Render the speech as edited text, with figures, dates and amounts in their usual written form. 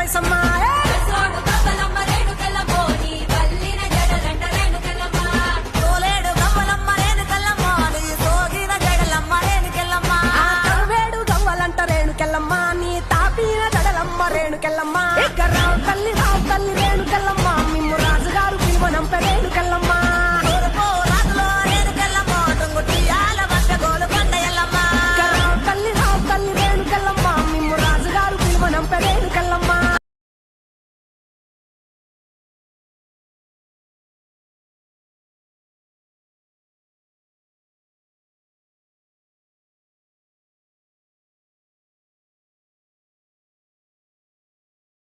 మైసమ్మ తోలేడు గవ్వలమ్మ రేణుకెళ్ళమ్మ నీ సోగిన జడలమ్మ రేణుకెళ్ళమ్మ వేడు గవ్వలంట రేణుకెళ్ళమ్మ నీ తాపిన జడలమ్మ రేణుకెళ్ళమ్మ రావు తల్లి రేణుకెళ్ళమ్మ మిమ్ము రాజుగారు పిలువనంప రేణుకెళ్ళమ్మ